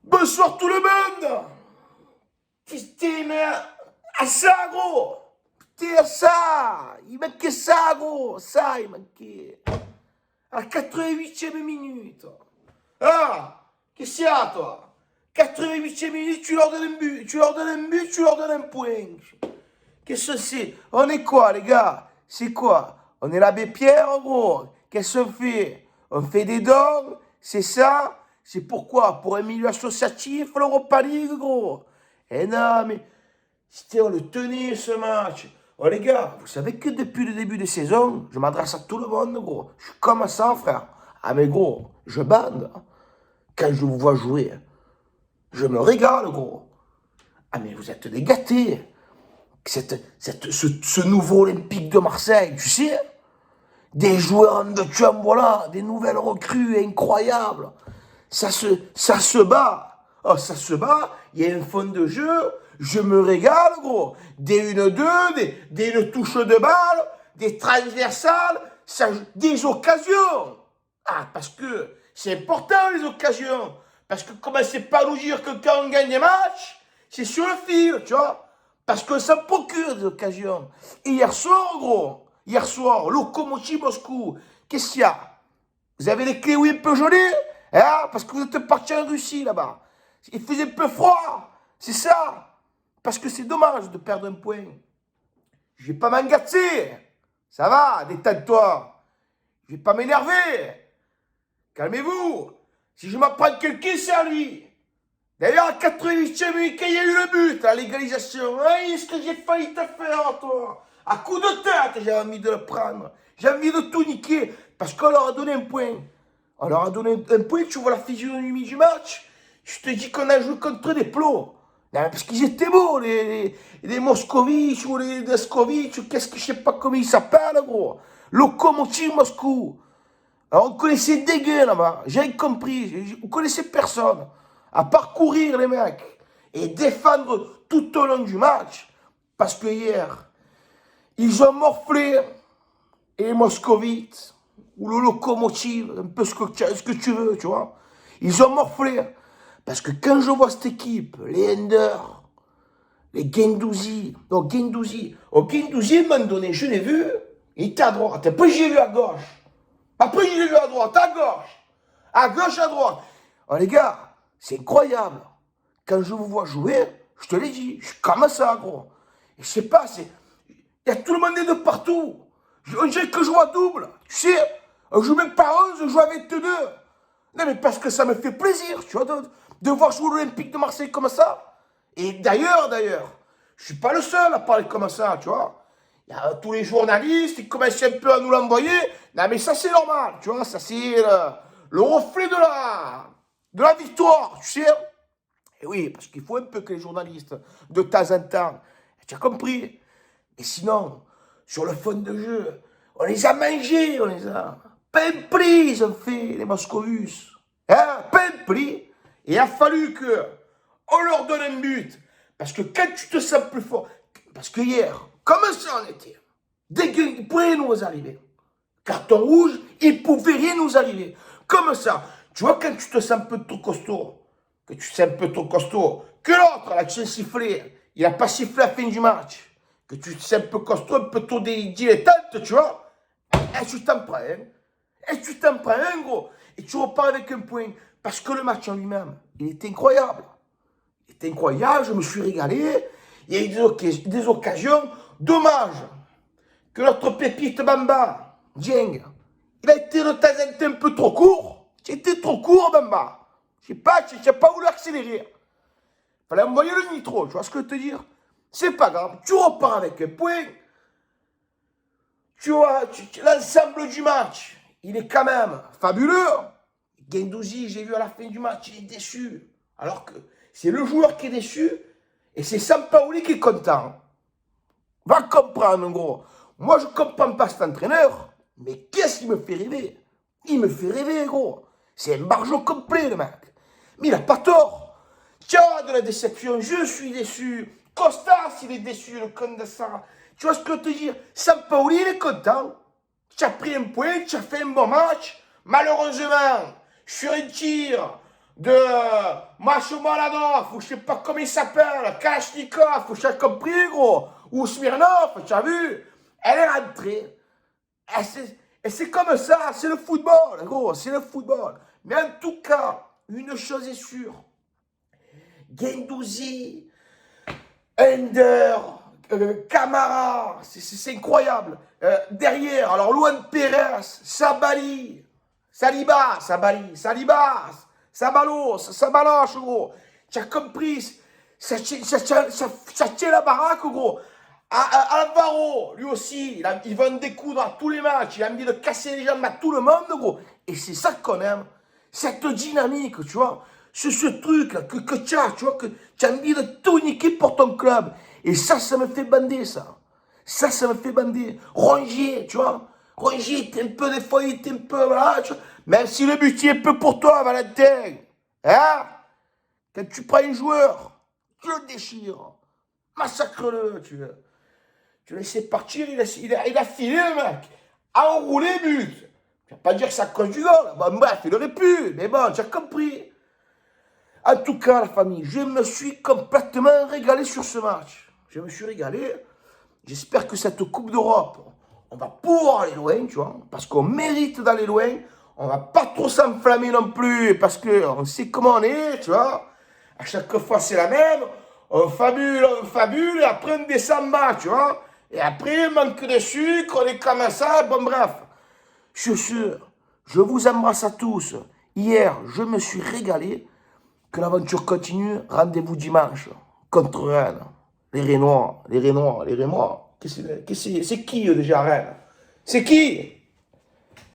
Bonsoir tout le monde. Putain, mais à ça, gros. Putain, à ça. Il manquait ça, gros. Ça, il manquait. À la 88e minute. Ah, qu'est-ce qu'il y a, toi? 88e minute, tu leur donnes un but. Tu leur donnes un but, tu leur donnes un point. Qu'est-ce que c'est? On est quoi, les gars? C'est quoi? On est l'abbé Pierre, gros. Qu'est-ce qu'on fait? On fait des dons, c'est ça? C'est pourquoi? Pour un milieu associatif, l'Europa League, gros. Eh non, mais c'était, on le tenait, ce match. Oh, les gars, vous savez que depuis le début de saison, je m'adresse à tout le monde, gros. Je suis comme ça, frère. Ah, mais gros, je bande. Quand je vous vois jouer, je me régale, gros. Ah, mais vous êtes des gâtés. Ce nouveau Olympique de Marseille, tu sais, des joueurs de tuant, voilà, des nouvelles recrues incroyables. Ça se bat. Oh, ça se bat. Il y a un fond de jeu. Je me régale, gros. Des 1-2, des une touche de balle, des transversales, des occasions. Ah, parce que c'est important, les occasions. Parce que commencez pas à nous dire que quand on gagne des matchs, c'est sur le fil, tu vois. Parce que ça procure des occasions. Et hier soir, gros, hier soir, Lokomotiv Moscou, qu'est-ce qu'il y a? Vous avez les clés où un peu gelées, hein? Parce que vous êtes parti en Russie, là-bas. Il faisait un peu froid, c'est ça. Parce que c'est dommage de perdre un point. Je vais pas m'engager. Ça va, détends-toi. Je vais pas m'énerver. Calmez-vous. Si je m'apprends quelqu'un, c'est à lui. D'ailleurs, à 88e minute, quand il y a eu le but, à l'égalisation, hein, est-ce que j'ai failli te faire, toi? À coup de tête, j'ai envie de le prendre. J'ai envie de tout niquer, parce qu'on leur a donné un point. On leur a donné un point, tu vois la physionomie du match. Je te dis qu'on a joué contre des plots. Non, parce qu'ils étaient beaux, les Moscovitch ou les Descovitch, ou qu'est-ce que je sais pas comment ils s'appellent, gros. Lokomotiv Moscou. Alors, on connaissait des gars là-bas. J'ai compris. On connaissait personne. À parcourir les mecs et défendre tout au long du match. Parce que hier, ils ont morflé et Moscovitch ou le Lokomotiv, un peu ce que tu veux, tu vois. Ils ont morflé. Parce que quand je vois cette équipe, les Ender, les Guendouzi, non, Guendouzi, Guendouzi, à un moment donné, je l'ai vu, il était à droite. Après, j'ai vu à gauche. Après, je l'ai vu à droite, à gauche. À gauche, à droite. Oh, les gars, c'est incroyable. Quand je vous vois jouer, je te l'ai dit, je suis comme ça, gros. Et je sais pas, il y a tout le monde de partout. On dirait que je joue à double. Tu sais, on joue même pas 11, on joue avec 2. Non, mais parce que ça me fait plaisir, tu vois, de voir jouer l'Olympique de Marseille comme ça. Et d'ailleurs, je suis pas le seul à parler comme ça, tu vois. Il y a tous les journalistes, ils commencent un peu à nous l'envoyer. Non, mais ça, c'est normal, tu vois, ça, c'est le reflet de la victoire, tu sais. Et oui, parce qu'il faut un peu que les journalistes, de temps en temps, tu as compris. Et sinon, sur le fond de jeu, on les a mangés, on les a pris, ils ont fait, les Moscovius. Hein, pris. Et il a fallu on leur donne un but. Parce que quand tu te sens plus fort, parce que hier, comment ça on était? Dès qu'il pouvait nous arriver. Carton rouge, il pouvait rien nous arriver. Comme ça. Tu vois, quand tu te sens un peu trop costaud, que l'autre, là, tu as sifflé, il n'a pas sifflé à la fin du match, que tu te sens un peu costaud, un peu trop dilettante, tu vois, et tu t'en prends un. Et tu t'en prends un, gros. Et tu repars avec un point. Parce que le match en lui-même, il est incroyable. Il est incroyable, je me suis régalé. Il y a eu des occasions. Dommage que notre pépite Bamba, Dieng, il a été de temps en temps un peu trop court. C'était trop court, Bamba. Je n'ai pas voulu accélérer. Il fallait envoyer le nitro, tu vois ce que je veux te dire? C'est pas grave, tu repars avec un point. Tu vois, l'ensemble du match, il est quand même fabuleux. Guendouzi, j'ai vu à la fin du match, il est déçu. Alors que c'est le joueur qui est déçu et c'est Sampaoli qui est content. Va comprendre, gros. Moi, je ne comprends pas cet entraîneur, mais qu'est-ce qu'il me fait rêver? Il me fait rêver, gros. C'est un barjot complet, le mec. Mais il n'a pas tort. Tiens, de la déception, je suis déçu. Costas, il est déçu, le con de ça. Tu vois ce que je veux te dire? Sampaoli, il est content. Tu as pris un point, tu as fait un bon match. Malheureusement, sur un tir de Macho Maladov, ou je sais pas comment il s'appelle, Kalachnikov, ou j'ai compris, gros, ou Smirnov, tu as vu? Elle est rentrée. Et c'est comme ça, c'est le football, gros, c'est le football. Mais en tout cas, une chose est sûre. Guendouzi, Ender, Camara, c'est incroyable. Derrière, alors Luan Pérez, Sabali, Saliba, Sabalos, Sabaloche, gros. Tu as compris, ça tient la baraque, gros. Alvaro, lui aussi, il va en découdre à tous les matchs. Il a envie de casser les jambes à tout le monde, gros. Et c'est ça qu'on aime. Cette dynamique, tu vois. Ce truc-là que tu as, tu vois, que tu as envie de tout niquer pour ton club. Et ça me fait bander, ça. Ça me fait bander. Rongier, tu vois. Rongier, t'es un peu des fois, il était un peu, voilà, tu vois. Même si le but est peu pour toi, Valentin. Hein? Quand tu prends un joueur, tu le déchires. Massacre-le, tu vois. Tu le laisses partir, il a filé, le mec. Enroulé, but. Tu vas pas dire que ça cause du goal. Bon, bref, il aurait pu. Mais bon, tu as compris. En tout cas, la famille, je me suis complètement régalé sur ce match. Je me suis régalé. J'espère que cette Coupe d'Europe, on va pouvoir aller loin, tu vois, parce qu'on mérite d'aller loin. On va pas trop s'enflammer non plus, parce qu'on sait comment on est, tu vois. À chaque fois, c'est la même. On fabule, et après, on descend bas, tu vois. Et après, manque de sucre, on est comme ça, bon, bref. Sur ce, je vous embrasse à tous. Hier, je me suis régalé. Que l'aventure continue, rendez-vous dimanche contre Rennes. Les Rénois. C'est qui déjà Rennes? C'est qui?